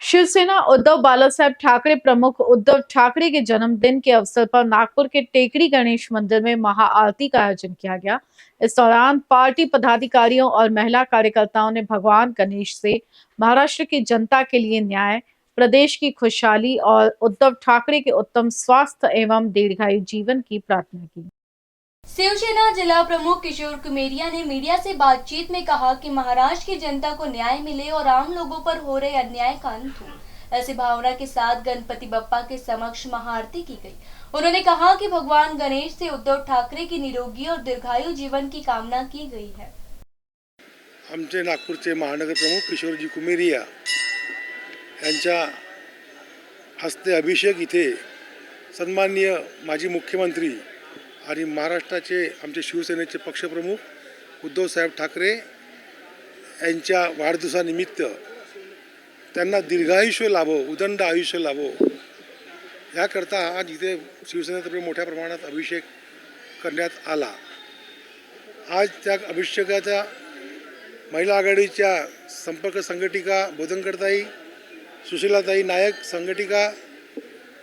शिवसेना उद्धव बालासाहेब ठाकरे प्रमुख उद्धव ठाकरे के जन्मदिन के अवसर पर नागपुर के टेकड़ी गणेश मंदिर में महाआरती का आयोजन किया गया। इस दौरान पार्टी पदाधिकारियों और महिला कार्यकर्ताओं ने भगवान गणेश से महाराष्ट्र की जनता के लिए न्याय, प्रदेश की खुशहाली और उद्धव ठाकरे के उत्तम स्वास्थ्य एवं दीर्घायु जीवन की प्रार्थना की। शिवसेना जिला प्रमुख किशोर कुमेरिया ने मीडिया से बातचीत में कहा कि महाराष्ट्र की जनता को न्याय मिले और आम लोगों पर हो रहे अन्याय का अंत हो। ऐसी भावना के साथ गणपति बप्पा के समक्ष महाआरती की गई। उन्होंने कहा कि भगवान गणेश से उद्धव ठाकरे की निरोगी और दीर्घायु जीवन की कामना की गई है। आमचे नागपूरचे महानगर प्रमुख किशोरजी कुमेरिया यांच्या हस्ते अभिषेक इथे सन्माननीय माजी मुख्यमंत्री आणि महाराष्ट्राचे आमचे शिवसेनेचे पक्षप्रमुख उद्धव साहेब ठाकरे यांच्या वाढदिवसानिमित्त त्यांना दीर्घायुष्य लाभो, उदंड आयुष्य लाभो याकरता आज इथे शिवसेनेतर्फे मोठ्या प्रमाणात अभिषेक करण्यात आला। आज त्या अभिषेकाचा महिला आघाडीच्या संपर्क संघटिका बोधनकरताई, सुशीलाताई नायक संघटिका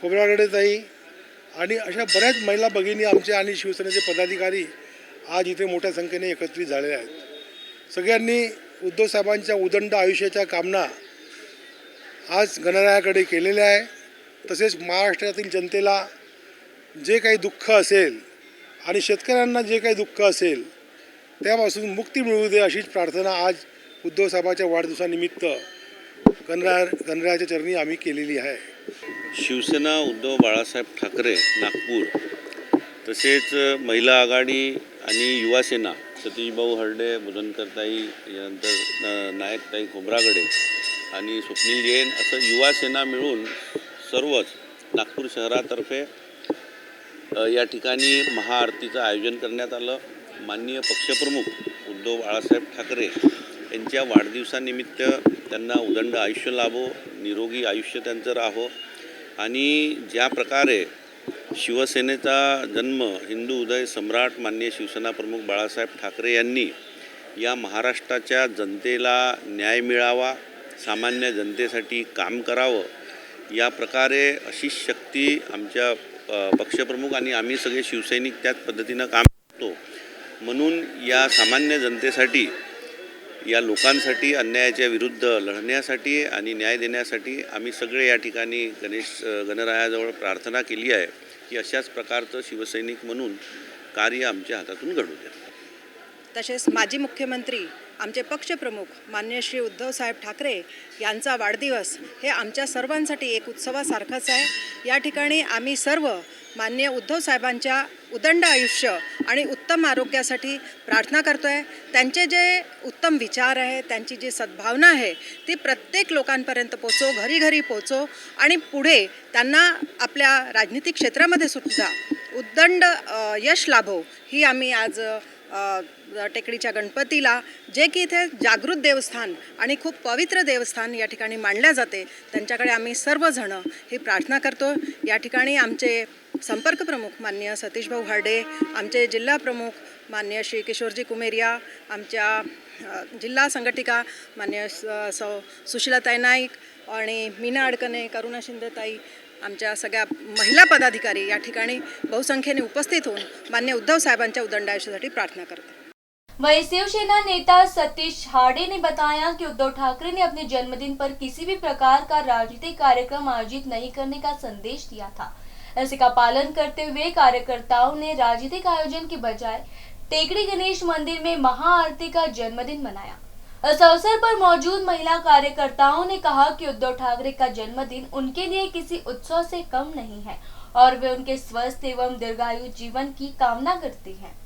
खोबरागडेताई आणि अशा बऱ्याच महिला भगिनी आमच्या आणि शिवसेनेचे पदाधिकारी आज इथे मोठ्या संख्येने एकत्रित झालेले आहेत। सगळ्यांनी उद्धव साहेबांच्या उदंड आयुष्याच्या कामना आज गणरायाकडे केलेल्या आहे। तसेच महाराष्ट्रातील जनतेला जे काही दुःख असेल आणि शेतकऱ्यांना जे काही दुःख असेल त्यापासून मुक्ती मिळू दे अशीच प्रार्थना आज उद्धव साहेबांच्या वाढदिवसानिमित्त गणरायाच्या चरणी आम्ही केलेली आहे। शिवसेना उद्धव बाळासाहेब ठाकरे नागपूर तसेच महिला आघाडी आणि युवा सेना सतीशभाऊ हरडे, बोधनकरताई, यानंतर नायकताई खोब्रागडे आणि स्वप्नील जैन असं युवा सेना मिळून सर्वच नागपूर शहरातर्फे या ठिकाणी महाआरतीचं आयोजन करण्यात आलं। माननीय पक्षप्रमुख उद्धव बाळासाहेब ठाकरे यांच्या वाढदिवसानिमित्त त्यांना उदंड आयुष्य लाभो, निरोगी आयुष्य त्यांचं राहो आणि ज्या प्रकारे शिवसेनेचा जन्म हिंदू उदय सम्राट माननीय शिवसेना प्रमुख बाळासाहेब ठाकरे यांनी या महाराष्ट्राच्या जनतेला न्याय मिळावा, सामान्य जनतेसाठी काम करावं, या प्रकारे अशी शक्ती आमच्या पक्षप्रमुख आणि आम्ही सगळे शिवसैनिक त्याच पद्धतीनं काम करतो। म्हणून या सामान्य जनतेसाठी, या लोकांसाठी अन्यायाच्या विरुद्ध लढण्यासाठी आणि न्याय देण्यासाठी आम्ही सगळे या ठिकाणी गणरायाजवळ प्रार्थना केली आहे की अशाच प्रकारचं शिवसैनिक म्हणून कार्य आमच्या हातातून घडू द्या। तसेच माजी मुख्यमंत्री आमचे पक्षप्रमुख माननीय श्री उद्धव साहेब ठाकरे यांचा वाढदिवस हे आमच्या सर्वांसाठी एक उत्सवासारखाच आहे। या ठिकाणी आम्ही सर्व माननीय उद्धव साहेबांच्या उदंड आयुष्य आणि उत्तम आरोग्यासाठी प्रार्थना करतोय। त्यांचे जे उत्तम विचार आहे, त्यांची जी सद्भावना आहे ती प्रत्येक लोकांपर्यंत पोचो, घरी घरी पोचो आणि पुढे त्यांना आपल्या राजनीतिक क्षेत्रामध्ये सुद्धा उदंड यश लाभो ही आम्ही आज टेकडीच्या गणपतीला, जे की इथे जागृत देवस्थान आणि खूप पवित्र देवस्थान या ठिकाणी मानल्या जाते, त्यांच्याकडे आम्ही सर्वजण ही प्रार्थना करतो। या ठिकाणी आमचे संपर्क प्रमुख माननीय सतीशभाऊ हरडे, आमचे जिल्हा प्रमुख माननीय श्री किशोरजी कुमेरिया, आमच्या जिल्हा संघटिका माननीय सुशीलाताई नाईक आणि मीना अडकणे, करुणा शिंदेताई, आमच्या सगळ्या महिला पदाधिकारी या ठिकाणी बहुसंख्येने उपस्थित होऊन माननीय उद्धव साहेबांच्या उदंड आयुष्यासाठी प्रार्थना करते। वहीं शिवसेना नेता सतीश हाडे ने बताया कि उद्धव ठाकरे ने अपने जन्मदिन पर किसी भी प्रकार का राजनीतिक कार्यक्रम आयोजित नहीं करने का संदेश दिया था। ऐसे का पालन करते हुए कार्यकर्ताओं ने राजनीतिक आयोजन के बजाय टेकड़ी गणेश मंदिर में महाआरती का जन्मदिन मनाया। इस अवसर पर मौजूद महिला कार्यकर्ताओं ने कहा कि उद्धव ठाकरे का जन्मदिन उनके लिए किसी उत्सव से कम नहीं है और वे उनके स्वस्थ एवं दीर्घायु जीवन की कामना करती हैं।